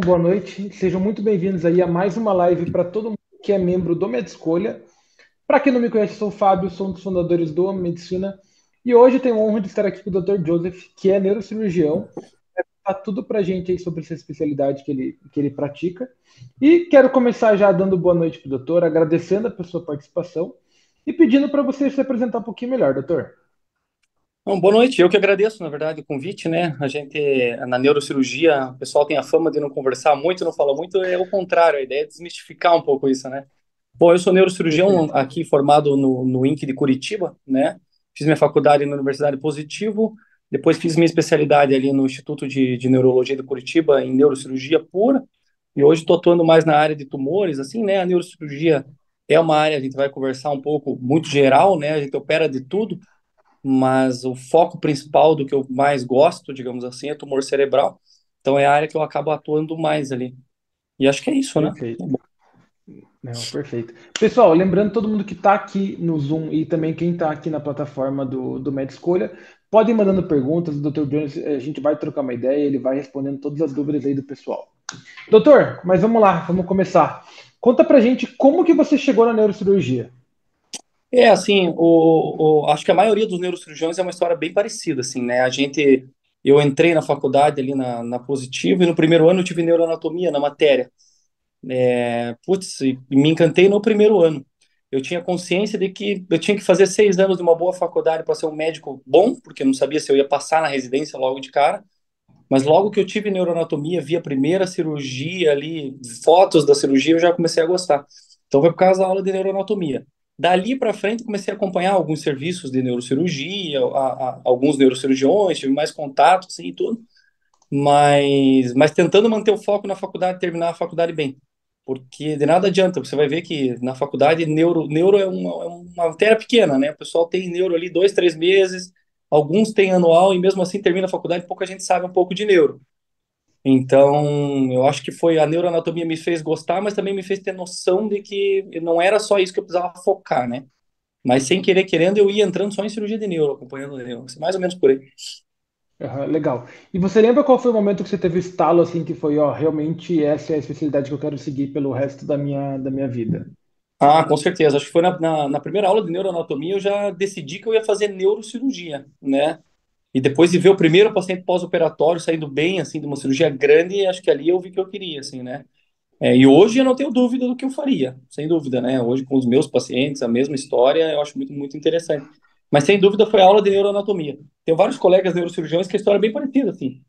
Boa noite, sejam muito bem-vindos aí a mais uma live para todo mundo que é membro do Medescolha. Para quem não me conhece, eu sou o Fábio, sou um dos fundadores do Medicina e hoje eu tenho a honra de estar aqui com o Dr. Joseph, que é neurocirurgião, vai falar tudo para a gente aí sobre essa especialidade que ele pratica. E quero começar já dando boa noite para o doutor, agradecendo a sua participação e pedindo para você se apresentar um pouquinho melhor, doutor. Bom, boa noite, eu que agradeço, na verdade, o convite, né? A gente, na neurocirurgia, o pessoal tem a fama de não conversar muito, não fala muito, é o contrário, a ideia é desmistificar um pouco isso, né? Bom, eu sou neurocirurgião Perfeito. aqui formado no INC de Curitiba, né? Fiz minha faculdade na Universidade Positivo, depois fiz minha especialidade ali no Instituto de Neurologia de Curitiba, em neurocirurgia pura, e hoje estou atuando mais na área de tumores, assim, né? A neurocirurgia é uma área, a gente vai conversar um pouco, muito geral, né? A gente opera de tudo, mas o foco principal do que eu mais gosto, digamos assim, é tumor cerebral. Então é a área que eu acabo atuando mais ali. E acho que é isso, né? Perfeito. Não, perfeito. Pessoal, lembrando todo mundo que está aqui no Zoom e também quem está aqui na plataforma do Med Escolha, podem mandando perguntas, o Dr. Jones, a gente vai trocar uma ideia, ele vai respondendo todas as dúvidas aí do pessoal. Doutor, mas vamos lá, vamos começar. Conta pra gente como que você chegou na neurocirurgia. É assim, acho que a maioria dos neurocirurgiões é uma história bem parecida, assim, né? Eu entrei na faculdade ali na Positivo e no primeiro ano eu tive neuroanatomia na matéria. Putz, e me encantei no primeiro ano. Eu tinha consciência de que eu tinha que fazer 6 anos de uma boa faculdade para ser um médico bom, porque eu não sabia se eu ia passar na residência logo de cara. Mas logo que eu tive neuroanatomia, vi a primeira cirurgia ali, fotos da cirurgia, eu já comecei a gostar. Então foi por causa da aula de neuroanatomia. Dali para frente comecei a acompanhar alguns serviços de neurocirurgia, alguns neurocirurgiões, tive mais contato, assim, e tudo, mas tentando manter o foco na faculdade, terminar a faculdade bem. Porque de nada adianta, você vai ver que na faculdade neuro é uma matéria pequena, né? O pessoal tem neuro ali 2, 3 meses, alguns têm anual e mesmo assim termina a faculdade, pouca gente sabe um pouco de neuro. Então, eu acho que foi a neuroanatomia me fez gostar, mas também me fez ter noção de que não era só isso que eu precisava focar, né? Mas sem querer, querendo, eu ia entrando só em cirurgia de neuro, acompanhando o neuro, assim, mais ou menos por aí. Aham, legal. E você lembra qual foi o momento que você teve o estalo assim que foi, ó, realmente essa é a especialidade que eu quero seguir pelo resto da minha vida? Ah, com certeza. Acho que foi na primeira aula de neuroanatomia eu já decidi que eu ia fazer neurocirurgia, né? E depois de ver o primeiro paciente pós-operatório saindo bem, assim, de uma cirurgia grande, acho que ali eu vi que eu queria, assim, né? E hoje eu não tenho dúvida do que eu faria, sem dúvida, né? Hoje com os meus pacientes, a mesma história, eu acho muito, muito interessante. Mas sem dúvida foi a aula de neuroanatomia. Tenho vários colegas neurocirurgiões que a história é bem parecida, assim.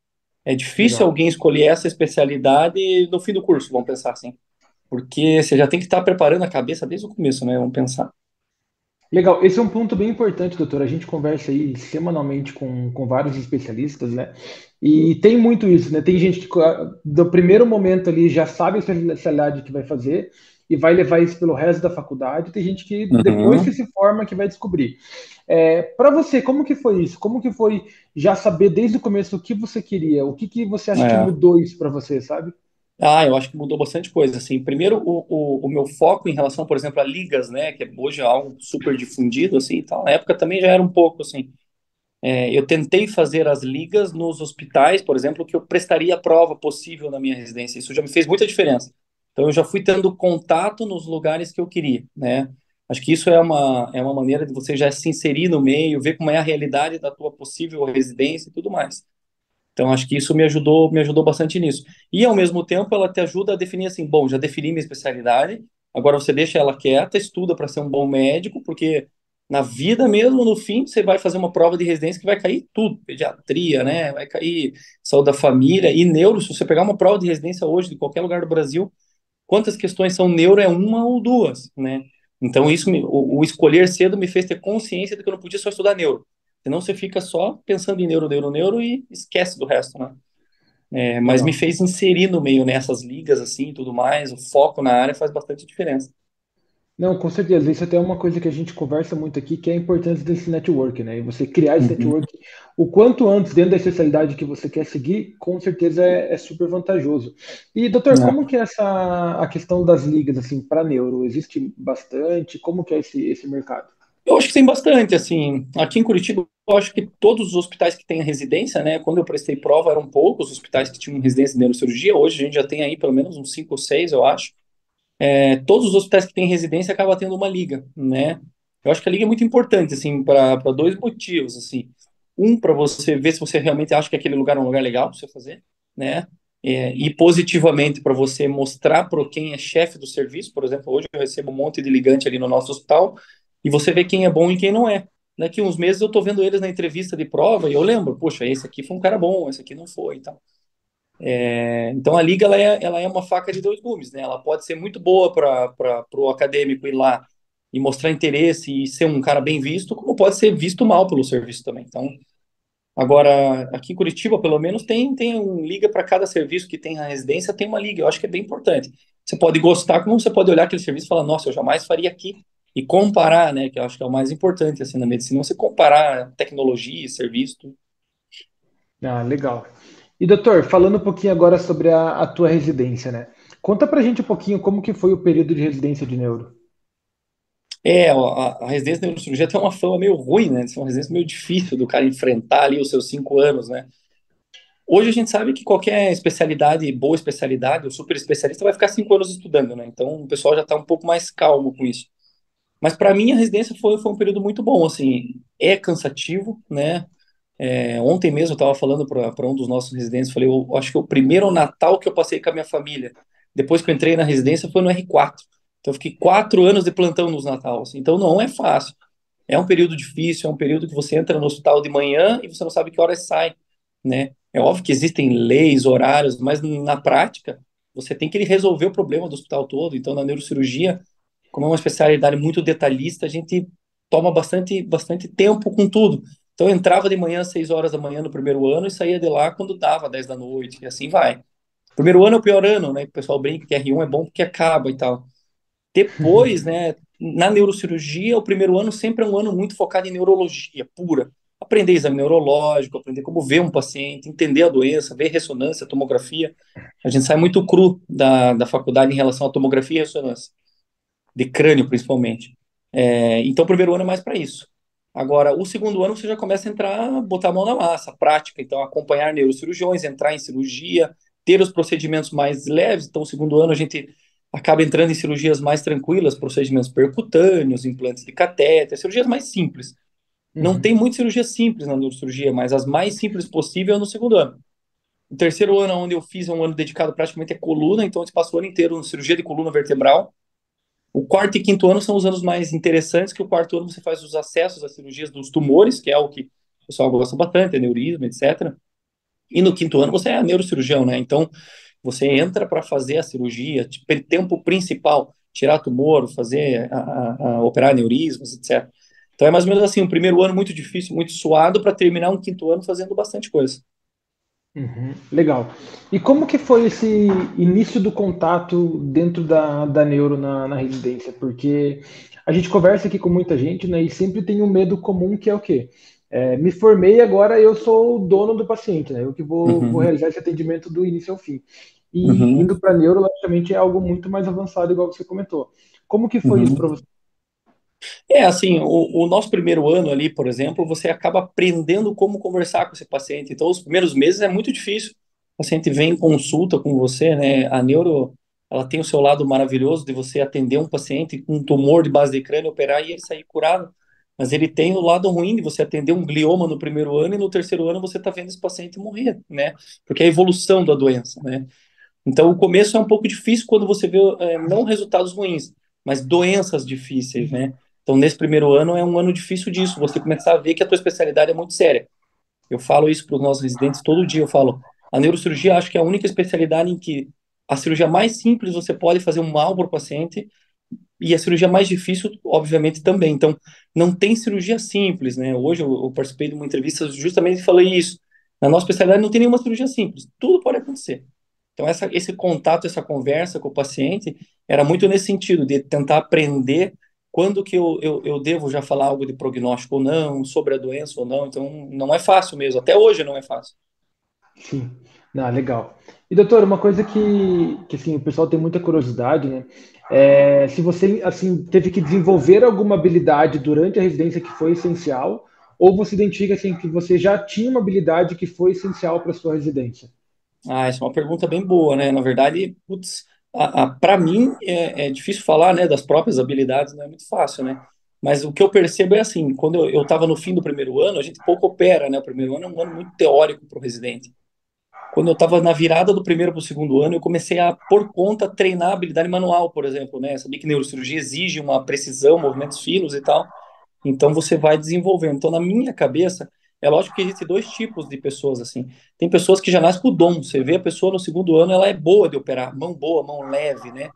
É difícil Legal. alguém escolher essa especialidade no fim do curso, vamos pensar assim. Porque você já tem que estar preparando a cabeça desde o começo, né? Vamos pensar. Legal, esse é um ponto bem importante, doutor. A gente conversa aí semanalmente com vários especialistas, né? E tem muito isso, né? Tem gente que do primeiro momento ali já sabe a especialidade que vai fazer e vai levar isso pelo resto da faculdade. Tem gente que depois que Uhum. se forma que vai descobrir. Para você, como que foi isso? Como que foi já saber desde o começo o que você queria? O que que você acha que É. mudou isso para você, sabe? Eu acho que mudou bastante coisa, assim. Primeiro, o meu foco em relação, por exemplo, a ligas, né? Que hoje é algo super difundido, assim, e tal. Na época também já era um pouco, assim. Eu tentei fazer as ligas nos hospitais, por exemplo, que eu prestaria a prova possível na minha residência. Isso já me fez muita diferença. Então, eu já fui tendo contato nos lugares que eu queria, né? Acho que isso é uma maneira de você já se inserir no meio, ver como é a realidade da tua possível residência e tudo mais. Então, acho que isso me ajudou bastante nisso. E, ao mesmo tempo, ela te ajuda a definir assim, bom, já defini minha especialidade, agora você deixa ela quieta, estuda para ser um bom médico, porque na vida mesmo, no fim, você vai fazer uma prova de residência que vai cair tudo, pediatria, né? Vai cair saúde da família e neuro. Se você pegar uma prova de residência hoje de qualquer lugar do Brasil, quantas questões são neuro é uma ou duas, né? Então, o escolher cedo me fez ter consciência de que eu não podia só estudar neuro. Senão você fica só pensando em neuro, neuro, neuro e esquece do resto, né? Mas me Legal. fez inserir no meio nessas ligas assim e tudo mais. O foco na área faz bastante diferença. Não, com certeza. Isso até é uma coisa que a gente conversa muito aqui, que é a importância desse network, né? E você criar esse Uhum. network o quanto antes dentro da especialidade que você quer seguir, com certeza é super vantajoso. E, doutor, como É. que é a questão das ligas, assim, para neuro? Existe bastante? Como que é esse mercado? Eu acho que tem bastante, assim, aqui em Curitiba, eu acho que todos os hospitais que têm residência, né, quando eu prestei prova eram poucos os hospitais que tinham residência de neurocirurgia, hoje a gente já tem aí pelo menos uns 5 ou 6, eu acho. Todos os hospitais que têm residência acabam tendo uma liga, né? Eu acho que a liga é muito importante, assim, para dois motivos, assim. Um, para você ver se você realmente acha que aquele lugar é um lugar legal para você fazer, né? E positivamente para você mostrar para quem é chefe do serviço, por exemplo, hoje eu recebo um monte de ligante ali no nosso hospital e você vê quem é bom e quem não é. Daqui uns meses eu tô vendo eles na entrevista de prova e eu lembro, poxa, esse aqui foi um cara bom, esse aqui não foi, então. Então a liga ela é uma faca de dois gumes, né? Ela pode ser muito boa para o acadêmico ir lá e mostrar interesse e ser um cara bem visto, como pode ser visto mal pelo serviço também. Então, agora aqui em Curitiba, pelo menos, tem um liga para cada serviço que tem na residência, tem uma liga. Eu acho que é bem importante. Você pode gostar, como você pode olhar aquele serviço e falar, nossa, eu jamais faria aqui. E comparar, né? Que eu acho que é o mais importante assim na medicina, você comparar tecnologia, serviço. Tudo. Ah, legal. E doutor, falando um pouquinho agora sobre a tua residência, né? Conta pra gente um pouquinho como que foi o período de residência de neuro. A residência de neurocirurgia tem uma fama meio ruim, né? É uma residência meio difícil do cara enfrentar ali os seus 5 anos, né? Hoje a gente sabe que qualquer especialidade, boa especialidade, ou super especialista, vai ficar 5 anos estudando, né? Então o pessoal já está um pouco mais calmo com isso. Mas para mim a residência foi um período muito bom, assim, é cansativo, né? Ontem mesmo eu estava falando para um dos nossos residentes, falei, eu acho que o primeiro Natal que eu passei com a minha família, depois que eu entrei na residência, foi no R4. Então eu fiquei 4 anos de plantão nos Natal, assim, então não é fácil. É um período difícil, é um período que você entra no hospital de manhã e você não sabe que horas sai, né? É óbvio que existem leis, horários, mas na prática você tem que resolver o problema do hospital todo. Então, na neurocirurgia, como é uma especialidade muito detalhista, a gente toma bastante tempo com tudo. Então, eu entrava de manhã às 6 horas da manhã no primeiro ano e saía de lá quando dava 10 da noite, e assim vai. Primeiro ano é o pior ano, né? O pessoal brinca que R1 é bom porque acaba e tal. Depois, né, na neurocirurgia, o primeiro ano sempre é um ano muito focado em neurologia pura. Aprender exame neurológico, aprender como ver um paciente, entender a doença, ver ressonância, tomografia. A gente sai muito cru da faculdade em relação à tomografia e ressonância, de crânio principalmente. Então, o primeiro ano é mais para isso. Agora, o segundo ano você já começa a entrar, botar a mão na massa, prática. Então, acompanhar neurocirurgiões, entrar em cirurgia, ter os procedimentos mais leves. Então, o segundo ano a gente acaba entrando em cirurgias mais tranquilas, procedimentos percutâneos, implantes de catéter, cirurgias mais simples. Não Uhum, tem muita cirurgia simples na neurocirurgia, mas as mais simples possível é no segundo ano. O terceiro ano, onde eu fiz, é um ano dedicado praticamente à coluna, então a gente passa o ano inteiro em cirurgia de coluna vertebral. O quarto e quinto ano são os anos mais interessantes, que o quarto ano você faz os acessos às cirurgias dos tumores, que é o que o pessoal gosta bastante, aneurisma, etc. E no quinto ano você é neurocirurgião, né? Então você entra para fazer a cirurgia, tempo principal, tirar tumor, fazer operar aneurismas, etc. Então é mais ou menos assim, um primeiro ano muito difícil, muito suado, para terminar um quinto ano fazendo bastante coisa. uhum, legal. E como que foi esse início do contato dentro da neuro na residência? Porque a gente conversa aqui com muita gente, né, e sempre tem um medo comum que é o quê? Me formei, agora eu sou o dono do paciente, né? Eu que vou Uhum, realizar esse atendimento do início ao fim. E uhum, indo para neuro, logicamente, é algo muito mais avançado, igual você comentou. Como que foi isso para uhum. você? Assim, o nosso primeiro ano ali, por exemplo, você acaba aprendendo como conversar com esse paciente. Então, os primeiros meses é muito difícil. O paciente vem em consulta com você, né? A neuro, ela tem o seu lado maravilhoso de você atender um paciente com um tumor de base de crânio, operar e ele sair curado. Mas ele tem o lado ruim de você atender um glioma no primeiro ano e no terceiro ano você está vendo esse paciente morrer, né? Porque é a evolução da doença, né? Então, o começo é um pouco difícil quando você vê não resultados ruins, mas doenças difíceis, né? Então, nesse primeiro ano é um ano difícil disso, você começar a ver que a tua especialidade é muito séria. Eu falo isso para os nossos residentes todo dia, eu falo, a neurocirurgia acho que é a única especialidade em que a cirurgia mais simples você pode fazer um mal para o paciente e a cirurgia mais difícil, obviamente, também. Então, não tem cirurgia simples, né? Hoje eu participei de uma entrevista justamente e falei isso. Na nossa especialidade não tem nenhuma cirurgia simples, tudo pode acontecer. Então, esse contato, essa conversa com o paciente era muito nesse sentido, de tentar aprender quando que eu devo já falar algo de prognóstico ou não, sobre a doença ou não. Então, não é fácil mesmo. Até hoje não é fácil. Sim, não, legal. E doutor, uma coisa que assim, o pessoal tem muita curiosidade, né? Se você assim teve que desenvolver alguma habilidade durante a residência que foi essencial, ou você identifica assim que você já tinha uma habilidade que foi essencial para sua residência? Ah, essa é uma pergunta bem boa, né? Na verdade, putz, para mim é difícil falar, né, das próprias habilidades, não é muito fácil, né? Mas o que eu percebo é assim, quando eu estava no fim do primeiro ano, a gente pouco opera, né? O primeiro ano é um ano muito teórico para o residente. Quando eu estava na virada do primeiro para o segundo ano, eu comecei a, por conta, treinar habilidade manual, por exemplo, né? Sabia que neurocirurgia exige uma precisão, movimentos finos e tal. Então você vai desenvolvendo. Então, na minha cabeça, é lógico que existem dois tipos de pessoas assim. Tem pessoas que já nascem com o dom. Você vê a pessoa no segundo ano, ela é boa de operar, mão boa, mão leve, né?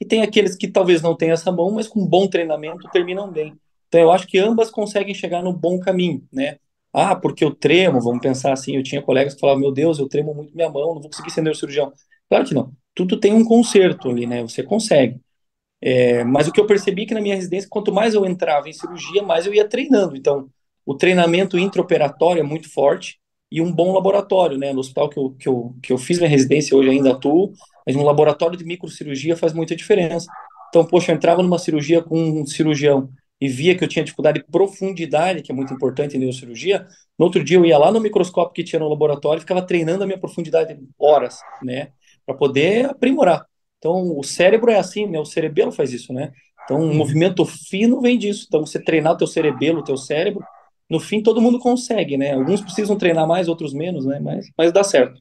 E tem aqueles que talvez não tenham essa mão, mas com bom treinamento terminam bem. Então, eu acho que ambas conseguem chegar no bom caminho, né? Ah, porque eu tremo, vamos pensar assim. Eu tinha colegas que falavam: Meu Deus, eu tremo muito minha mão, não vou conseguir ser neurocirurgião. Claro que não. Tudo tem um conserto ali, né? Você consegue. Mas o que eu percebi é que na minha residência, quanto mais eu entrava em cirurgia, mais eu ia treinando. Então, o treinamento intraoperatório é muito forte e um bom laboratório, né? No hospital que eu fiz minha residência, hoje ainda atuo, mas um laboratório de microcirurgia faz muita diferença. Então, poxa, eu entrava numa cirurgia com um cirurgião e via que eu tinha dificuldade de profundidade, que é muito importante em neurocirurgia. No outro dia, eu ia lá no microscópio que tinha no laboratório e ficava treinando a minha profundidade horas, né? Para poder aprimorar. Então, o cérebro é assim, né? O cerebelo faz isso, né? Então, um Uhum. movimento fino vem disso. Então, você treinar o teu cerebelo, o teu cérebro, no fim todo mundo consegue, né? Alguns precisam treinar mais, outros menos, né? Mas dá certo.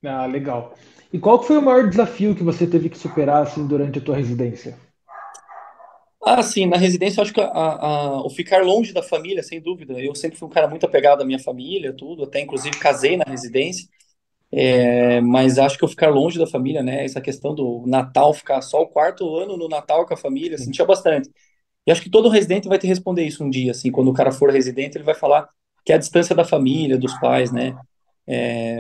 Ah, legal. E qual que foi o maior desafio que você teve que superar assim durante a tua residência? Ah, sim, na residência eu acho que o ficar longe da família, sem dúvida. Eu sempre fui um cara muito apegado à minha família, tudo, até inclusive casei na residência. Mas acho que eu ficar longe da família, né? Essa questão do Natal, ficar só o quarto ano no Natal com a família, Sim. sentia bastante. E acho que todo residente vai te responder isso um dia, assim, quando o cara for residente, ele vai falar que é a distância da família, dos pais, né?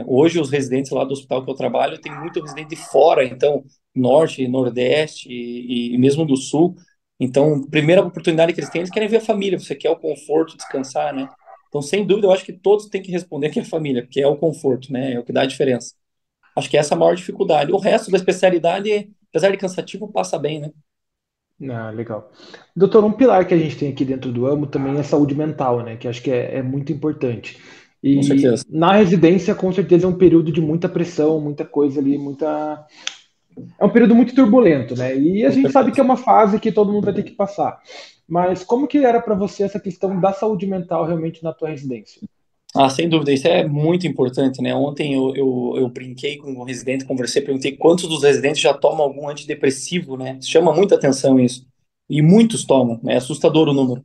Hoje os residentes lá do hospital que eu trabalho tem muito residente de fora, então norte, nordeste e mesmo do sul. Então, primeira oportunidade que eles têm, eles querem ver a família. Você quer o conforto, descansar, né? Então, sem dúvida, eu acho que todos têm que responder que é a família, porque é o conforto, né? É o que dá a diferença. Acho que essa é a maior dificuldade. O resto da especialidade, apesar de cansativo, passa bem, né? Ah, legal. Doutor, um pilar que a gente tem aqui dentro do AMO também é saúde mental, né? Que acho que é muito importante. Com E certeza. na residência, com certeza, é um período de muita pressão, muita coisa ali, muita. É um período muito turbulento, né? E a Com gente sabe que é certeza. uma fase que todo mundo vai ter que passar. Mas como que era para você essa questão da saúde mental realmente na tua residência? Ah, sem dúvida, isso é muito importante, né? Ontem eu brinquei com um residente, conversei, perguntei quantos dos residentes já tomam algum antidepressivo, né? Chama muita atenção isso. E muitos tomam, é assustador o número.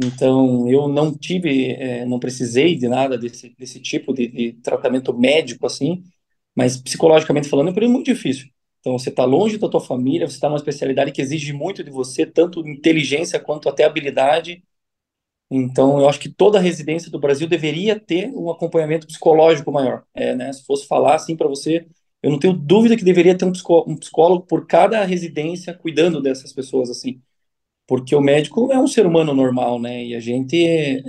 Então, eu não tive, não precisei de nada desse tipo de tratamento médico, assim, mas psicologicamente falando, é um período muito difícil. Então, você está longe da tua família, você está numa especialidade que exige muito de você, tanto inteligência quanto até habilidade. Então, eu acho que toda residência do Brasil deveria ter um acompanhamento psicológico maior. Né? Se fosse falar assim para você, eu não tenho dúvida que deveria ter um psicólogo por cada residência cuidando dessas pessoas assim, porque o médico é um ser humano normal, né? E a gente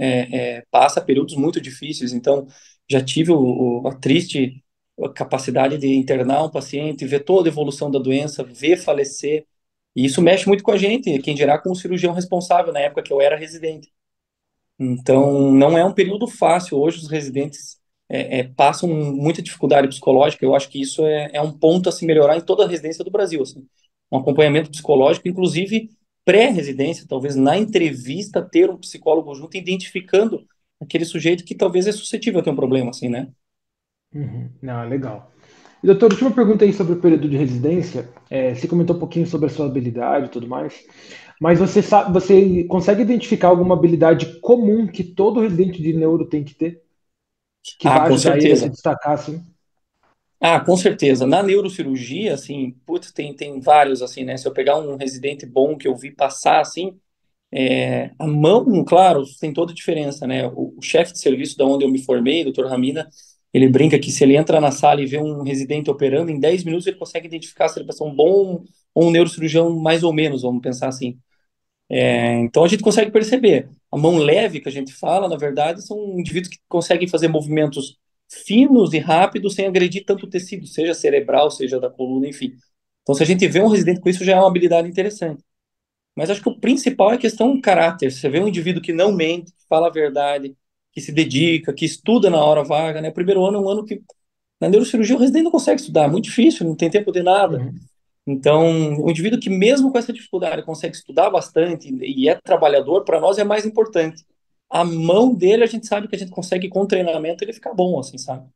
passa períodos muito difíceis. Então, já tive a triste capacidade de internar um paciente, ver toda a evolução da doença, ver falecer. E isso mexe muito com a gente, quem dirá com o cirurgião responsável na época que eu era residente. Então, não é um período fácil. Hoje, os residentes passam muita dificuldade psicológica. Eu acho que isso é um ponto a se melhorar em toda a residência do Brasil. Assim. Um acompanhamento psicológico, inclusive pré-residência, talvez na entrevista ter um psicólogo junto, identificando aquele sujeito que talvez é suscetível a ter um problema, assim, né? Uhum. Ah, legal. E, doutor, última pergunta aí sobre o período de residência. Você comentou um pouquinho sobre a sua habilidade e tudo mais, mas você sabe, você consegue identificar alguma habilidade comum que todo residente de neuro tem que ter, que Ah, vai com ajudar ele a se certeza. destacar assim? Ah, com certeza. Na neurocirurgia, assim, putz, tem vários, assim, né? Se eu pegar um residente bom que eu vi passar, assim, a mão, claro, tem toda a diferença, né? O chefe de serviço da onde eu me formei, doutor Ramina, ele brinca que se ele entra na sala e vê um residente operando, em 10 minutos ele consegue identificar se ele vai ser um bom ou um neurocirurgião mais ou menos, vamos pensar assim. Então a gente consegue perceber. A mão leve que a gente fala, na verdade, são indivíduos que conseguem fazer movimentos finos e rápidos sem agredir tanto tecido, seja cerebral, seja da coluna, enfim. Então, se a gente vê um residente com isso, já é uma habilidade interessante. Mas acho que o principal é a questão do caráter. Você vê um indivíduo que não mente, que fala a verdade, que se dedica, que estuda na hora vaga, né? O primeiro ano é um ano que na neurocirurgia o residente não consegue estudar, é muito difícil, não tem tempo de nada. Uhum. Então, o indivíduo que mesmo com essa dificuldade consegue estudar bastante e é trabalhador, para nós é mais importante. A mão dele, a gente sabe que a gente consegue com treinamento ele ficar bom, assim, sabe?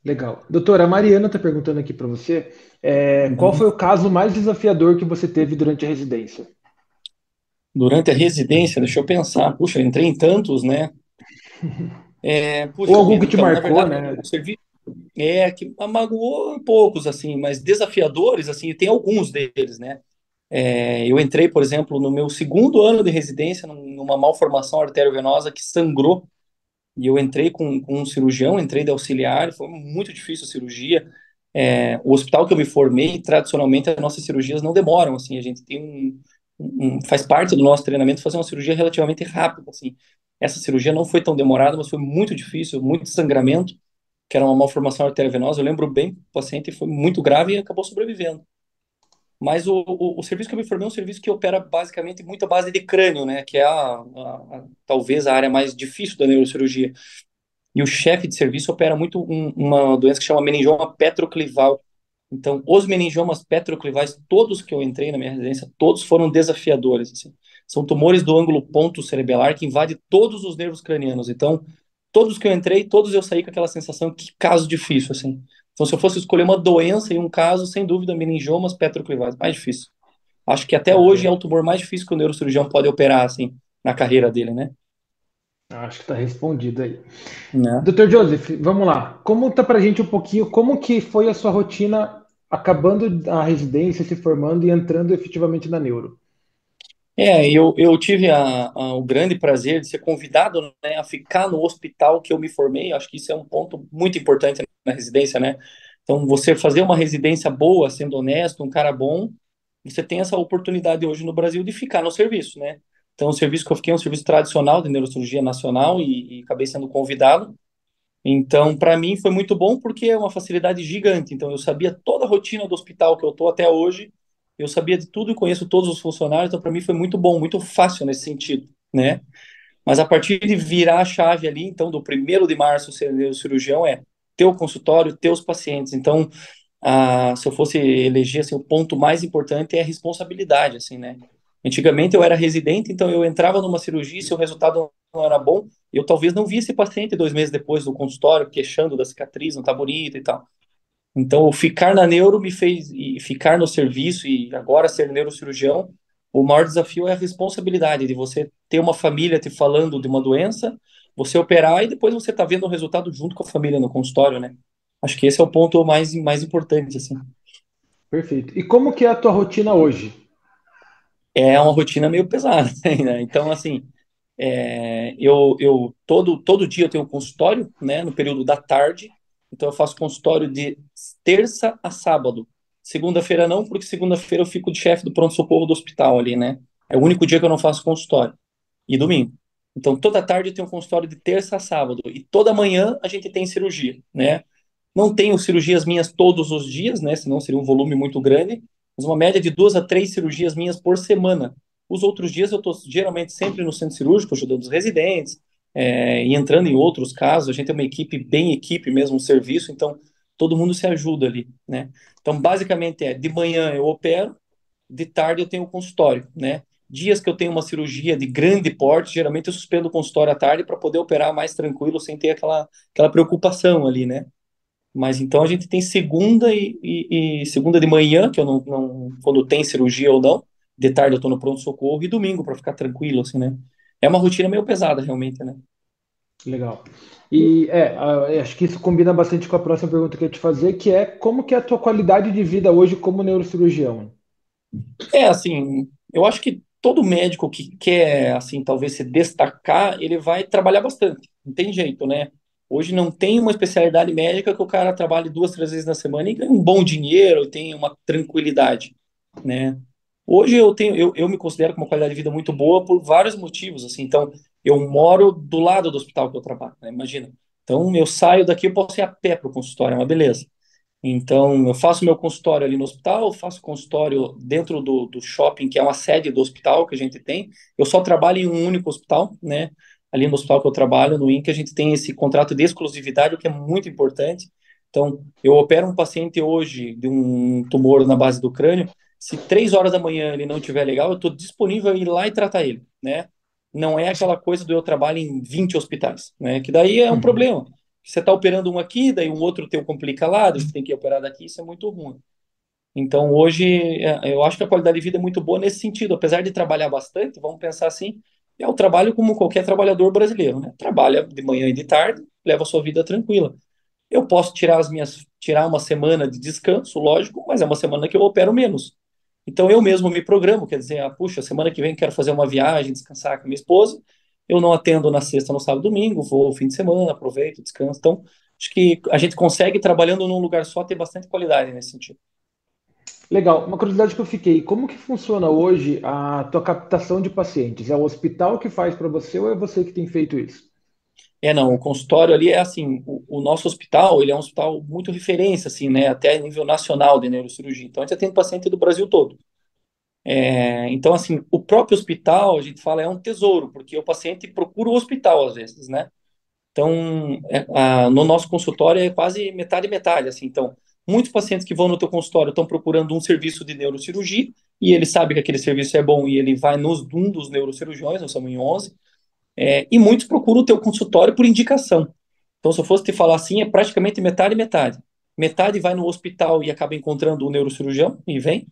Legal. Doutora, a Mariana está perguntando aqui para você, qual Uhum. foi o caso mais desafiador que você teve durante a residência? Durante a residência, deixa eu pensar, puxa, eu entrei em tantos, né? Ou Puxa algum vida, que te então, na marcou, verdade, né? o serviço que magoou poucos, assim, mas desafiadores, assim, tem alguns deles, né? Eu entrei, por exemplo, no meu segundo ano de residência, numa malformação arteriovenosa que sangrou, e eu entrei com um cirurgião, entrei de auxiliar, foi muito difícil a cirurgia. O hospital que eu me formei, tradicionalmente, as nossas cirurgias não demoram, assim, a gente tem faz parte do nosso treinamento fazer uma cirurgia relativamente rápida, assim. Essa cirurgia não foi tão demorada, mas foi muito difícil, muito sangramento, que era uma malformação arteriovenosa. Eu lembro bem, o paciente foi muito grave e acabou sobrevivendo. Mas o serviço que eu me formei é um serviço que opera basicamente muita base de crânio, né? Que é talvez a área mais difícil da neurocirurgia. E o chefe de serviço opera muito uma doença que chama meningioma petroclival. Então, os meningiomas petroclivais, todos que eu entrei na minha residência, todos foram desafiadores, assim. São tumores do ângulo ponto cerebelar que invade todos os nervos cranianos. Então, todos que eu entrei, todos eu saí com aquela sensação que caso difícil, assim. Então, se eu fosse escolher uma doença e um caso, sem dúvida, meningiomas petroclivais, mais difícil. Acho que até hoje é o tumor mais difícil que o neurocirurgião pode operar, assim, na carreira dele, né? Acho que está respondido aí. Né? Dr. Joseph, vamos lá. Conta pra gente um pouquinho como que foi a sua rotina acabando a residência, se formando e entrando efetivamente na neuro. Eu tive o grande prazer de ser convidado, né, a ficar no hospital que eu me formei. Acho que isso é um ponto muito importante na residência, né? Então, você fazer uma residência boa, sendo honesto, um cara bom, você tem essa oportunidade hoje no Brasil de ficar no serviço, né? Então, o serviço que eu fiquei é um serviço tradicional de neurocirurgia nacional e acabei sendo convidado. Então, para mim foi muito bom porque é uma facilidade gigante. Então, eu sabia toda a rotina do hospital que eu estou até hoje, eu sabia de tudo e conheço todos os funcionários, então para mim foi muito bom, muito fácil nesse sentido, né? Mas a partir de virar a chave ali, então, do 1º de março, ser o cirurgião é ter o consultório, ter os pacientes. Então, se eu fosse eleger assim, o ponto mais importante é a responsabilidade, assim, né? Antigamente eu era residente, então eu entrava numa cirurgia, se o resultado não era bom, eu talvez não visse esse paciente 2 meses depois do consultório, queixando da cicatriz, não tá bonita e tal. Então, o ficar na neuro me fez, e ficar no serviço e agora ser neurocirurgião, o maior desafio é a responsabilidade de você ter uma família te falando de uma doença, você operar e depois você tá vendo o resultado junto com a família no consultório, né? Acho que esse é o ponto mais importante, assim. Perfeito. E como que é a tua rotina hoje? É uma rotina meio pesada, né? Então, assim, eu todo dia eu tenho um consultório, né, no período da tarde. Então eu faço consultório de terça a sábado. Segunda-feira não, porque segunda-feira eu fico de chefe do pronto-socorro do hospital ali, né? É o único dia que eu não faço consultório. E domingo. Então toda tarde eu tenho um consultório de terça a sábado e toda manhã a gente tem cirurgia, né? Não tenho cirurgias minhas todos os dias, né? Senão seria um volume muito grande, mas uma média de 2 a 3 cirurgias minhas por semana. Os outros dias eu estou geralmente sempre no centro cirúrgico, ajudando os residentes, e entrando em outros casos. A gente é uma equipe, bem equipe mesmo, um serviço, então todo mundo se ajuda ali, né? Então, basicamente de manhã eu opero, de tarde eu tenho o consultório, né? Dias que eu tenho uma cirurgia de grande porte, geralmente eu suspendo o consultório à tarde para poder operar mais tranquilo, sem ter aquela preocupação ali, né? Mas então a gente tem segunda e segunda de manhã, que eu quando tem cirurgia ou não, de tarde eu tô no pronto-socorro e domingo para ficar tranquilo, assim, né? É uma rotina meio pesada, realmente, né? Legal. E acho que isso combina bastante com a próxima pergunta que eu ia te fazer, que é como que é a tua qualidade de vida hoje como neurocirurgião? Assim, eu acho que todo médico que quer, assim, talvez se destacar, ele vai trabalhar bastante. Não tem jeito, né? Hoje não tem uma especialidade médica que o cara trabalhe 2, 3 vezes na semana e ganhe um bom dinheiro e tenha uma tranquilidade, né? Hoje eu me considero com uma qualidade de vida muito boa por vários motivos, assim. Então, eu moro do lado do hospital que eu trabalho, né? Imagina, Então, eu saio daqui, eu posso ir a pé para o consultório, é uma beleza. Então, eu faço meu consultório ali no hospital, faço consultório dentro do shopping, que é uma sede do hospital que a gente tem. Eu só trabalho em um único hospital, né? Ali no hospital que eu trabalho, no INCA, a gente tem esse contrato de exclusividade, o que é muito importante. Então, eu opero um paciente hoje de um tumor na base do crânio. Se 3 horas da manhã ele não estiver legal, eu estou disponível a ir lá e tratar ele, né? Não é aquela coisa do eu trabalho em 20 hospitais, né? Que daí é um Uhum. problema. Você está operando um aqui, daí um outro teu complica lá, daí você tem que operar daqui, isso é muito ruim. Então, hoje, eu acho que a qualidade de vida é muito boa nesse sentido. Apesar de trabalhar bastante, vamos pensar assim, é o trabalho como qualquer trabalhador brasileiro, né? Trabalha de manhã e de tarde, leva a sua vida tranquila. Eu posso tirar uma semana de descanso, lógico, mas é uma semana que eu opero menos. Então eu mesmo me programo, quer dizer, puxa, semana que vem quero fazer uma viagem, descansar com a minha esposa. Eu não atendo na sexta, no sábado, domingo, vou fim de semana, aproveito, descanso. Então, acho que a gente consegue, trabalhando num lugar só, ter bastante qualidade nesse sentido. Legal. Uma curiosidade que eu fiquei, como que funciona hoje a tua captação de pacientes? É o hospital que faz para você ou é você que tem feito isso? Não, o consultório ali é assim, o nosso hospital, ele é um hospital muito referência, assim, né, até a nível nacional de neurocirurgia. Então, a gente atende paciente do Brasil todo. Então, assim, o próprio hospital, a gente fala, é um tesouro, porque o paciente procura o hospital, às vezes, né? Então, no nosso consultório é quase metade metade, assim. Então, muitos pacientes que vão no teu consultório estão procurando um serviço de neurocirurgia e ele sabe que aquele serviço é bom e ele vai um dos neurocirurgiões, nós somos em 11, e muitos procuram o teu consultório por indicação. Então, se eu fosse te falar assim, é praticamente metade metade. Metade vai no hospital e acaba encontrando o neurocirurgião e vem,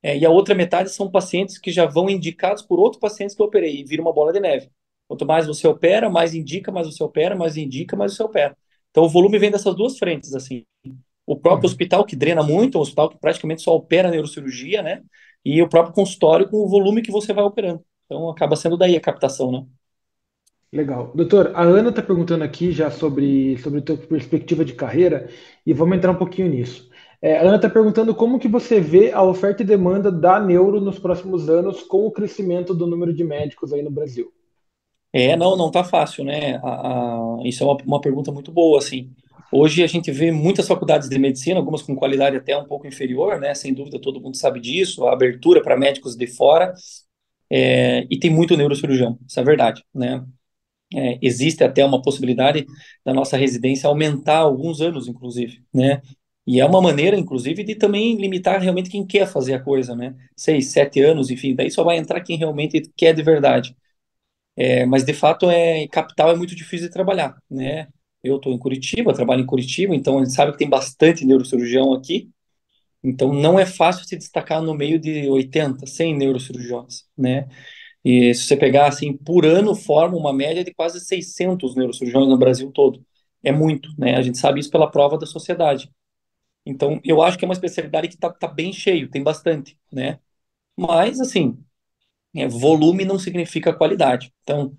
e a outra metade são pacientes que já vão indicados por outros pacientes que eu operei e vira uma bola de neve. Quanto mais você opera, mais indica, mais você opera, mais indica, mais você opera. Então o volume vem dessas duas frentes, assim. O próprio Uhum. hospital que drena muito, um hospital que praticamente só opera neurocirurgia, né? E o próprio consultório com o volume que você vai operando. Então acaba sendo daí a captação, né? Legal. Doutor, a Ana está perguntando aqui já sobre a tua perspectiva de carreira e vamos entrar um pouquinho nisso. A Ana está perguntando como que você vê a oferta e demanda da neuro nos próximos anos com o crescimento do número de médicos aí no Brasil. Não tá fácil, né? Isso é uma pergunta muito boa, assim. Hoje a gente vê muitas faculdades de medicina, algumas com qualidade até um pouco inferior, né? Sem dúvida, todo mundo sabe disso, a abertura para médicos de fora, e tem muito neurocirurgião, isso é verdade, né? Existe até uma possibilidade da nossa residência aumentar alguns anos, inclusive, né? E é uma maneira, inclusive, de também limitar realmente quem quer fazer a coisa, né? 6, 7 anos, enfim, daí só vai entrar quem realmente quer de verdade. Mas de fato capital é muito difícil de trabalhar, né? Eu estou em Curitiba, trabalho em Curitiba, então a gente sabe que tem bastante neurocirurgião aqui, então não é fácil se destacar no meio de 80, 100 neurocirurgiões, né? E se você pegar assim, por ano forma uma média de quase 600 neurocirurgiões no Brasil todo. É muito, né? A gente sabe isso pela prova da sociedade. Então, eu acho que é uma especialidade que tá bem cheio, tem bastante, né? Mas, assim, volume não significa qualidade. Então,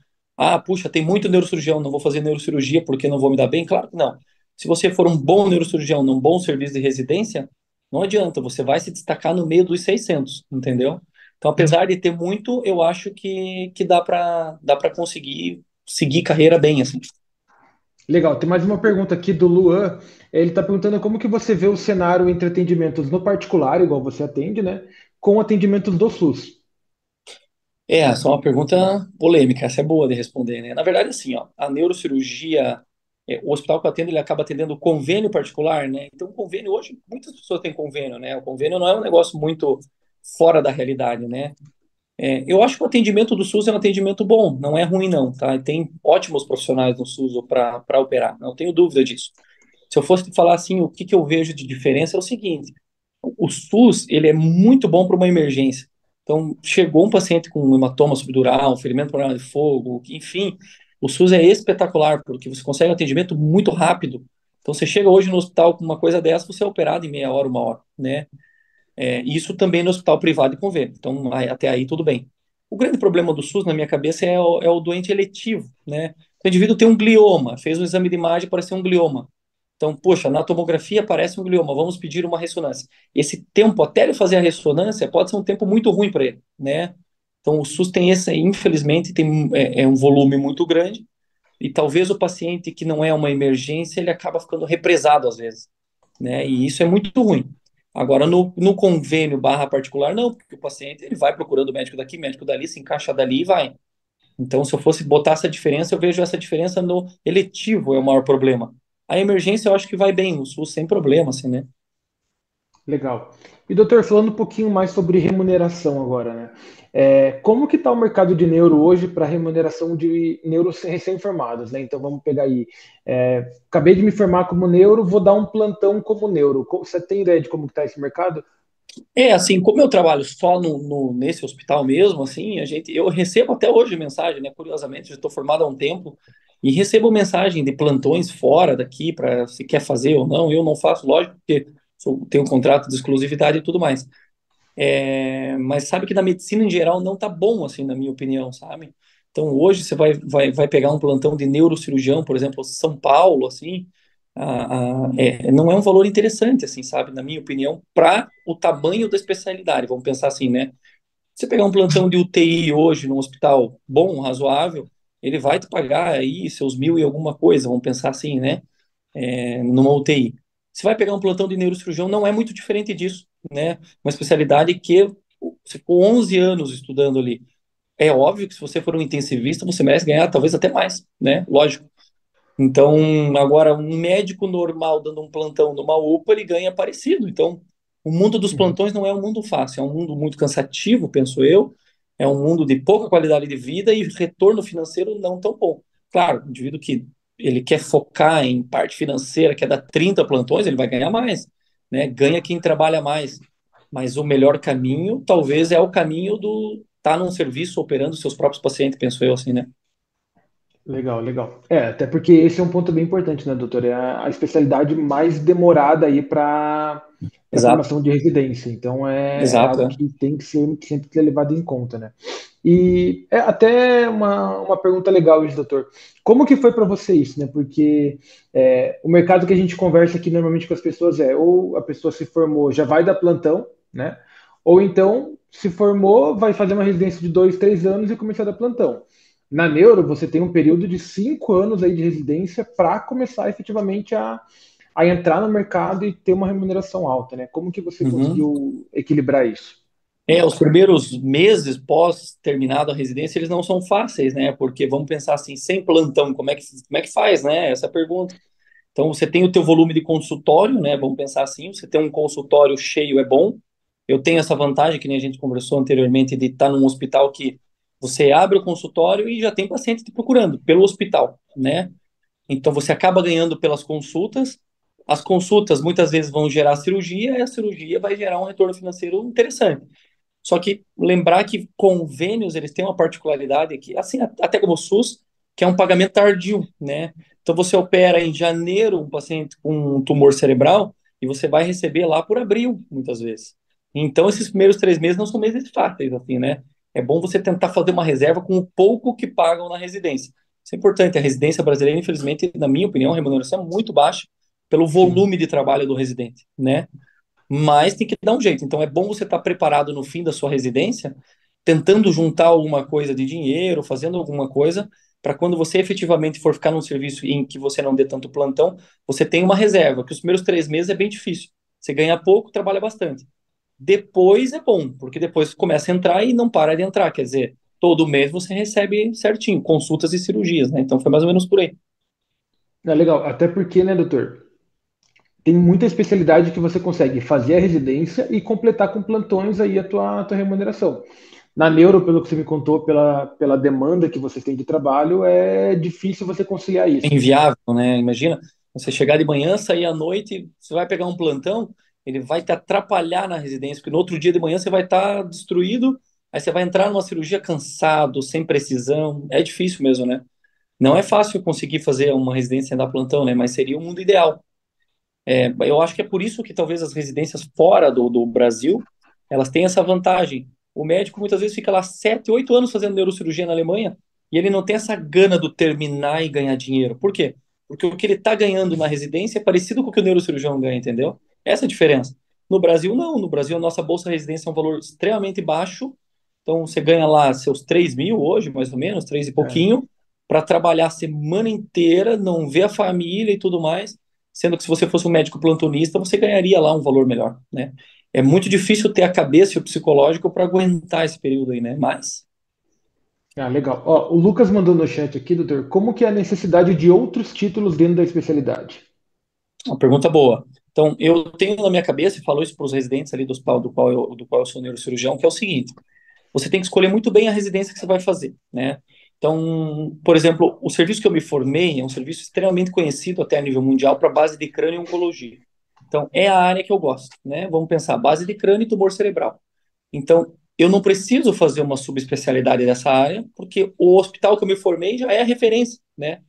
puxa, tem muito neurocirurgião, não vou fazer neurocirurgia porque não vou me dar bem? Claro que não. Se você for um bom neurocirurgião num bom serviço de residência, não adianta, você vai se destacar no meio dos 600, entendeu? Então, apesar de ter muito, eu acho que dá para conseguir seguir carreira bem, assim. Legal, tem mais uma pergunta aqui do Luan. Ele está perguntando como que você vê o cenário entre atendimentos no particular, igual você atende, né, com atendimentos do SUS. Essa é uma pergunta polêmica, essa é boa de responder, né? Na verdade, assim, ó, a neurocirurgia, o hospital que eu atendo, ele acaba atendendo convênio particular, né? Então, convênio, hoje, muitas pessoas têm convênio, né? O convênio não é um negócio muito fora da realidade, né? Eu acho que o atendimento do SUS é um atendimento bom, não é ruim, não, tá? E tem ótimos profissionais no SUS para operar, não tenho dúvida disso. Se eu fosse te falar assim, o que eu vejo de diferença é o seguinte: o SUS, ele é muito bom para uma emergência. Então, chegou um paciente com um hematoma subdural, um ferimento por arma de fogo, enfim, o SUS é espetacular, porque você consegue um atendimento muito rápido. Então, você chega hoje no hospital com uma coisa dessa, você é operado em meia hora, uma hora, né? Isso também no hospital privado e convênio. Então, até aí, tudo bem. O grande problema do SUS, na minha cabeça, é o doente eletivo, né? O indivíduo tem um glioma, fez um exame de imagem, parecia um glioma. Então, poxa, na tomografia parece um glioma, vamos pedir uma ressonância. Esse tempo até ele fazer a ressonância pode ser um tempo muito ruim para ele, né? Então, o SUS tem esse, infelizmente, tem um volume muito grande e talvez o paciente que não é uma emergência, ele acaba ficando represado às vezes, né? E isso é muito ruim. Agora, no convênio barra particular, não, porque o paciente ele vai procurando médico daqui, médico dali, se encaixa dali e vai. Então, se eu fosse botar essa diferença, eu vejo essa diferença no eletivo é o maior problema. A emergência eu acho que vai bem no SUS sem problema, assim, né? Legal. E doutor, falando um pouquinho mais sobre remuneração agora, né? Como que está o mercado de neuro hoje para remuneração de neuros recém-formados, né? Então vamos pegar aí. Acabei de me formar como neuro, vou dar um plantão como neuro. Você tem ideia de como está esse mercado? Assim, como eu trabalho só nesse hospital mesmo, assim, eu recebo até hoje mensagem, né? Curiosamente, já estou formado há um tempo e recebo mensagem de plantões fora daqui para se quer fazer ou não. Eu não faço, lógico, porque tenho um contrato de exclusividade e tudo mais. Mas sabe que na medicina em geral não tá bom, assim, na minha opinião, sabe? Então hoje você vai pegar um plantão de neurocirurgião, por exemplo, São Paulo, assim, não é um valor interessante, assim, sabe? Na minha opinião, para o tamanho da especialidade. Vamos pensar assim, né? Você pegar um plantão de UTI hoje num hospital bom, razoável, ele vai te pagar aí seus 1.000 e alguma coisa, vamos pensar assim, né? Numa UTI. Você vai pegar um plantão de neurocirurgião, não é muito diferente disso, né? Uma especialidade que você ficou 11 anos estudando ali. É óbvio que se você for um intensivista, você merece ganhar talvez até mais, né? Lógico. Então, agora, um médico normal dando um plantão numa UPA, ele ganha parecido. Então, o mundo dos Uhum. plantões não é um mundo fácil, é um mundo muito cansativo, penso eu. É um mundo de pouca qualidade de vida e retorno financeiro não tão bom. Claro, o indivíduo que ele quer focar em parte financeira, quer dar 30 plantões, ele vai ganhar mais, né? Ganha quem trabalha mais. Mas o melhor caminho, talvez, é o caminho do estar num serviço operando seus próprios pacientes, penso eu, assim, né? Legal, legal. Até porque esse é um ponto bem importante, né, doutor? É a especialidade mais demorada aí para Exato, formação de residência. Então é exato, algo é. que tem que sempre ser levado em conta, né? E é até uma pergunta legal isso, doutor. Como que foi para você isso, né? Porque o mercado que a gente conversa aqui normalmente com as pessoas ou a pessoa se formou, já vai dar plantão, né? Ou então se formou, vai fazer uma residência de 2, 3 anos e começar a dar plantão. Na Neuro, você tem um período de 5 anos aí de residência para começar efetivamente a entrar no mercado e ter uma remuneração alta, né? Como que você Uhum. conseguiu equilibrar isso? Os primeiros meses pós terminado a residência, eles não são fáceis, né? Porque vamos pensar assim, sem plantão, como é que faz, né? Essa é a pergunta. Então, você tem o teu volume de consultório, né? Vamos pensar assim, você tem um consultório cheio é bom. Eu tenho essa vantagem, que nem a gente conversou anteriormente, de estar num hospital que você abre o consultório e já tem paciente te procurando pelo hospital, né? Então, você acaba ganhando pelas consultas. As consultas muitas vezes vão gerar cirurgia e a cirurgia vai gerar um retorno financeiro interessante. Só que lembrar que convênios, eles têm uma particularidade que, assim, até como o SUS, que é um pagamento tardio, né? Então você opera em janeiro um paciente com um tumor cerebral e você vai receber lá por abril, muitas vezes. Então esses primeiros 3 meses não são meses fáceis, assim, né? É bom você tentar fazer uma reserva com o pouco que pagam na residência. Isso é importante. A residência brasileira, infelizmente, na minha opinião, a remuneração é muito baixa pelo Sim. volume de trabalho do residente, né? Mas tem que dar um jeito. Então é bom você estar preparado no fim da sua residência, tentando juntar alguma coisa de dinheiro, fazendo alguma coisa, para quando você efetivamente for ficar num serviço em que você não dê tanto plantão, você tem uma reserva, que os primeiros 3 meses é bem difícil. Você ganha pouco, trabalha bastante. Depois é bom, porque depois começa a entrar e não para de entrar. Quer dizer, todo mês você recebe certinho, consultas e cirurgias, né? Então foi mais ou menos por aí. Legal. Até porque, né, doutor? Tem muita especialidade que você consegue fazer a residência e completar com plantões aí a tua remuneração. Na neuro, pelo que você me contou, pela demanda que você tem de trabalho, é difícil você conciliar É isso. inviável, né? Imagina você chegar de manhã, sair à noite, você vai pegar um plantão, ele vai te atrapalhar na residência, porque no outro dia de manhã você vai estar destruído, aí você vai entrar numa cirurgia cansado, sem precisão. É difícil mesmo, né? Não é fácil conseguir fazer uma residência sem dar plantão, né? Mas seria o mundo ideal. Eu acho que é por isso que talvez as residências fora do Brasil, elas têm essa vantagem. O médico muitas vezes fica lá 7, 8 anos fazendo neurocirurgia na Alemanha e ele não tem essa gana do terminar e ganhar dinheiro. Por quê? Porque o que ele está ganhando na residência é parecido com o que o neurocirurgião ganha, entendeu? Essa é a diferença. No Brasil, não. No Brasil, a nossa bolsa residência é um valor extremamente baixo. Então, você ganha lá seus 3.000 hoje, mais ou menos, 3 e É. pouquinho, para trabalhar a semana inteira, não ver a família e tudo mais, sendo que se você fosse um médico plantonista, você ganharia lá um valor melhor, né? É muito difícil ter a cabeça e o psicológico para aguentar esse período aí, né? Mas Ah, legal. Ó, o Lucas mandou no chat aqui, doutor, como que é a necessidade de outros títulos dentro da especialidade? uma pergunta boa. Então, eu tenho na minha cabeça, e falo isso para os residentes ali do hospital do qual eu sou neurocirurgião, que é o seguinte: você tem que escolher muito bem a residência que você vai fazer, né? Então, por exemplo, o serviço que eu me formei é um serviço extremamente conhecido até a nível mundial para base de crânio e oncologia. Então, é a área que eu gosto, né? Vamos pensar, base de crânio e tumor cerebral. Então, eu não preciso fazer uma subespecialidade dessa área, porque o hospital que eu me formei já é a referência, né?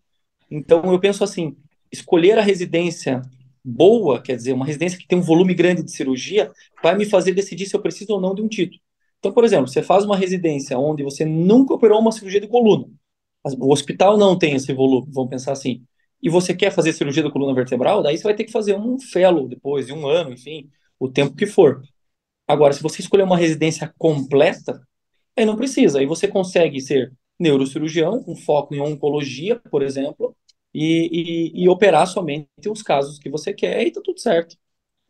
Então, eu penso assim, escolher a residência boa, quer dizer, uma residência que tem um volume grande de cirurgia, vai me fazer decidir se eu preciso ou não de um título. Então, por exemplo, você faz uma residência onde você nunca operou uma cirurgia de coluna, o hospital não tem esse volume, vamos pensar assim, e você quer fazer cirurgia da coluna vertebral, daí você vai ter que fazer um fellow depois de um ano, enfim, o tempo que for. Agora, se você escolher uma residência completa, aí não precisa. Aí você consegue ser neurocirurgião, com foco em oncologia, por exemplo, e operar somente os casos que você quer e tá tudo certo.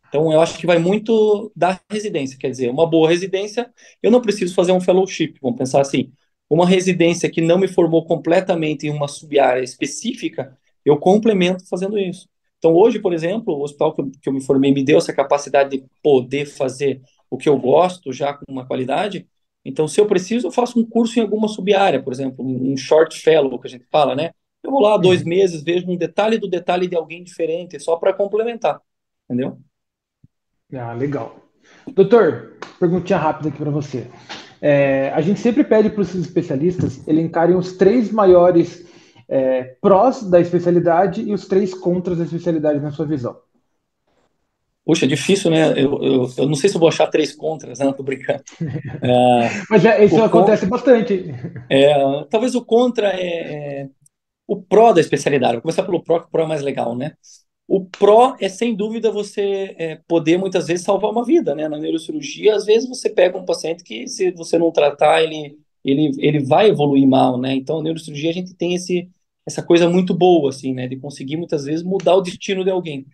Então, eu acho que vai muito da residência. Quer dizer, uma boa residência, eu não preciso fazer um fellowship, vamos pensar assim. Uma residência que não me formou completamente em uma sub-área específica, eu complemento fazendo isso. Então, hoje, por exemplo, o hospital que eu me formei me deu essa capacidade de poder fazer o que eu gosto, já com uma qualidade. Então, se eu preciso, eu faço um curso em alguma sub-área, por exemplo, um short fellow, que a gente fala, né? Eu vou lá 2 meses, vejo um detalhe do detalhe de alguém diferente, só para complementar, entendeu? Ah, legal. Doutor, perguntinha rápida aqui para você. A gente sempre pede para os especialistas elencarem os três maiores prós da especialidade e os três contras da especialidade na sua visão. Puxa, é difícil, né? Eu não sei se eu vou achar três contras, né? Não tô brincando. Mas isso O con, acontece bastante. talvez o contra é o pró da especialidade. Vou começar pelo pró, que o pró é mais legal, né? O pró é, sem dúvida, você poder, muitas vezes, salvar uma vida, né? Na neurocirurgia, às vezes, você pega um paciente que, se você não tratar, ele vai evoluir mal, né? Então, a neurocirurgia, a gente tem essa coisa muito boa, assim, né? De conseguir, muitas vezes, mudar o destino de alguém.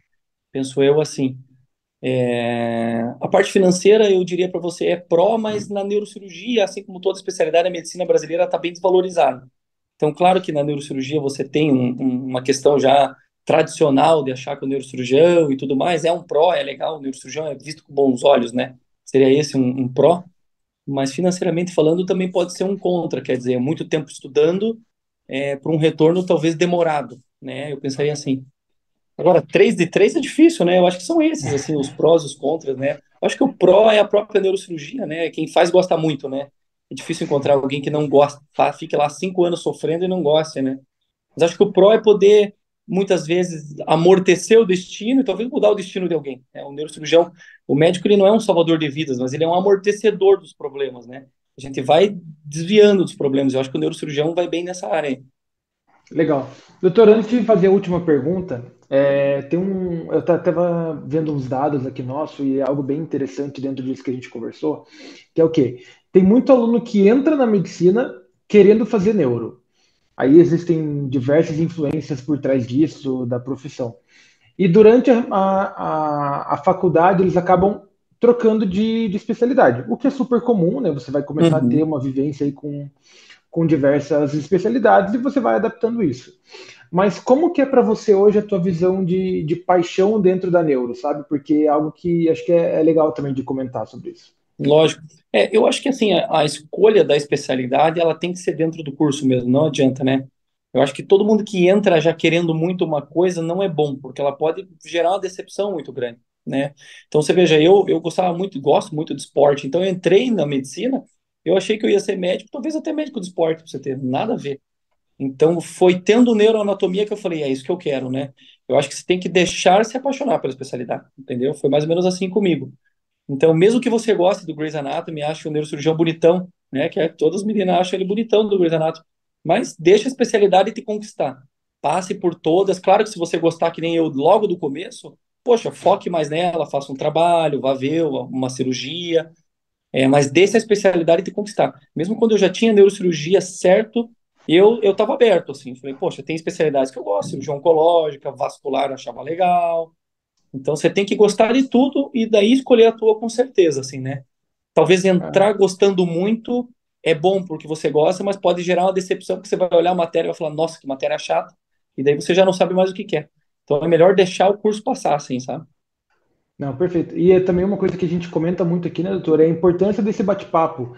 Penso eu assim. A parte financeira, eu diria para você, é pró, mas na neurocirurgia, assim como toda especialidade, a medicina brasileira está bem desvalorizada. Então, claro que na neurocirurgia você tem uma questão já tradicional de achar que o neurocirurgião e tudo mais é um pró, é legal, o neurocirurgião é visto com bons olhos, né? Seria esse um pró, mas financeiramente falando também pode ser um contra, quer dizer, muito tempo estudando para um retorno talvez demorado, né? Eu pensaria assim. Agora, 3 de 3 é difícil, né? Eu acho que são esses, assim, os prós e os contras, né? Eu acho que o pró é a própria neurocirurgia, né? Quem faz gosta muito, né? É difícil encontrar alguém que não gosta, fica lá 5 anos sofrendo e não gosta, né? Mas acho que o pró é poder, muitas vezes, amortecer o destino e talvez mudar o destino de alguém, né? O neurocirurgião, o médico, ele não é um salvador de vidas, mas ele é um amortecedor dos problemas, né? A gente vai desviando dos problemas. Eu acho que o neurocirurgião vai bem nessa área aí. Legal. Doutor, antes de fazer a última pergunta, eu estava vendo uns dados aqui nosso e é algo bem interessante dentro disso que a gente conversou, que é o quê? Tem muito aluno que entra na medicina querendo fazer neuro. Aí existem diversas influências por trás disso, da profissão. E durante a faculdade, eles acabam trocando de especialidade, o que é super comum, né? Você vai começar a ter Uhum. uma vivência aí com diversas especialidades e você vai adaptando isso. Mas como que é para você hoje a tua visão de paixão dentro da neuro, sabe? Porque é algo que acho que é legal também de comentar sobre isso. Lógico. Eu acho que assim, a escolha da especialidade, ela tem que ser dentro do curso mesmo, não adianta, né? Eu acho que todo mundo que entra já querendo muito uma coisa não é bom, porque ela pode gerar uma decepção muito grande, né? Então você veja, eu gostava muito, gosto muito de esporte, então eu entrei na medicina, eu achei que eu ia ser médico, talvez até médico de esporte, pra você ter nada a ver. Então foi tendo neuroanatomia que eu falei, é isso que eu quero, né? Eu acho que você tem que deixar se apaixonar pela especialidade, entendeu? Foi mais ou menos assim comigo. Então, mesmo que você goste do Grey's Anatomy, ache o neurocirurgião bonitão, né? Todas as meninas acham ele bonitão do Grey's Anatomy. Mas deixa a especialidade te conquistar. Passe por todas. Claro que se você gostar, que nem eu, logo do começo, poxa, foque mais nela, faça um trabalho, vá ver uma cirurgia. Mas deixa a especialidade te conquistar. Mesmo quando eu já tinha neurocirurgia certo, E eu estava aberto, assim, falei, poxa, tem especialidades que eu gosto, cirurgia oncológica, vascular, eu achava legal. Então você tem que gostar de tudo e daí escolher a tua com certeza, assim, né? Talvez Ah, entrar gostando muito é bom porque você gosta, mas pode gerar uma decepção porque você vai olhar a matéria e vai falar, nossa, que matéria chata, e daí você já não sabe mais o que quer. Então é melhor deixar o curso passar, assim, sabe? não, perfeito. E é também uma coisa que a gente comenta muito aqui, né, doutor, é a importância desse bate-papo.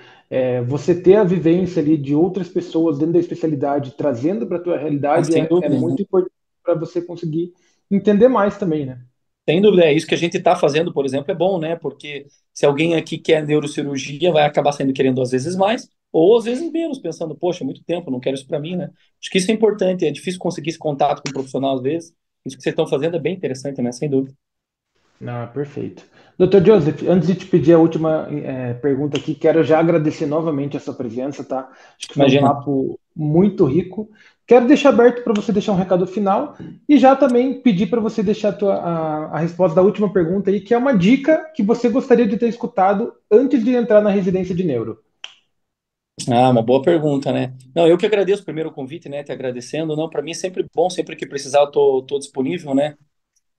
Você ter a vivência ali de outras pessoas dentro da especialidade, trazendo para a tua Ah, realidade, sem é dúvida, né? muito importante para você conseguir entender mais também, né? Sem dúvida, é isso que a gente está fazendo, por exemplo, é bom, né? Porque se alguém aqui quer neurocirurgia, vai acabar saindo querendo às vezes mais, ou às vezes menos, pensando, poxa, muito tempo, não quero isso para mim, né? Acho que isso é importante, é difícil conseguir esse contato com um profissional às vezes. Isso que vocês estão fazendo é bem interessante, né? Sem dúvida. Ah, perfeito. Doutor Joseph, antes de te pedir a última pergunta aqui, quero já agradecer novamente a sua presença, tá? Acho que foi um Imagina. papo muito rico. Quero deixar aberto para você deixar um recado final e já também pedir para você deixar a resposta da última pergunta aí, que é uma dica que você gostaria de ter escutado antes de entrar na residência de neuro. Ah, uma boa pergunta, né? Não, eu que agradeço primeiro o convite, né? Te agradecendo. Não, para mim é sempre bom, sempre que precisar, tô disponível, né?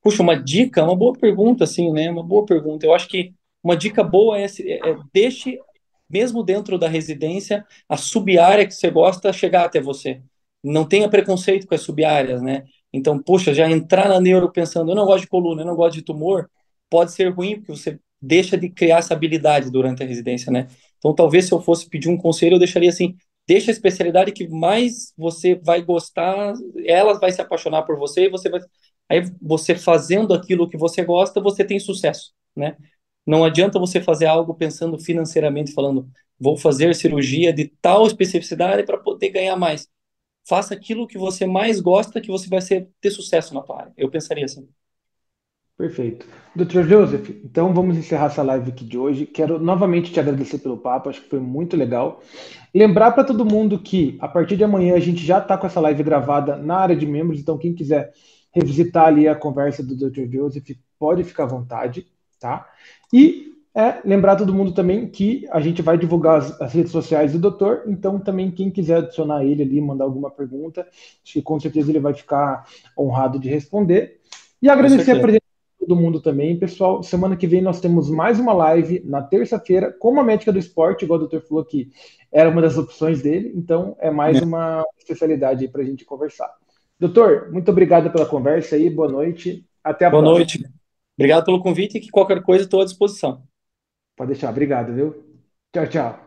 Puxa, uma dica, uma boa pergunta, assim, né? Uma boa pergunta. Eu acho que uma dica boa deixe, mesmo dentro da residência, a sub-área que você gosta chegar até você. Não tenha preconceito com as sub-áreas, né? Então, puxa, já entrar na neuro pensando, eu não gosto de coluna, eu não gosto de tumor, pode ser ruim, porque você deixa de criar essa habilidade durante a residência, né? Então, talvez se eu fosse pedir um conselho, eu deixaria assim, deixa a especialidade que mais você vai gostar, ela vai se apaixonar por você e você vai. Aí você fazendo aquilo que você gosta, você tem sucesso, né? Não adianta você fazer algo pensando financeiramente, falando, vou fazer cirurgia de tal especificidade para poder ganhar mais. Faça aquilo que você mais gosta, que você vai ter sucesso na tua área. Eu pensaria assim. Perfeito. Doutor Joseph, então vamos encerrar essa live aqui de hoje. Quero novamente te agradecer pelo papo, acho que foi muito legal. Lembrar para todo mundo que a partir de amanhã a gente já está com essa live gravada na área de membros, então quem quiser revisitar ali a conversa do Dr. Joseph pode ficar à vontade, tá? E lembrar todo mundo também que a gente vai divulgar as redes sociais do doutor, então também quem quiser adicionar ele ali, mandar alguma pergunta, acho que com certeza ele vai ficar honrado de responder. E Com agradecer a certeza. presença de todo mundo também, pessoal. Semana que vem nós temos mais uma live na terça-feira com uma médica do esporte, igual o doutor falou que era uma das opções dele, então é mais uma especialidade aí para a gente conversar. Doutor, muito obrigado pela conversa aí, boa noite, até a Boa próxima. noite. Obrigado pelo convite e que qualquer coisa estou à disposição. Pode deixar, obrigado, viu? Tchau, tchau.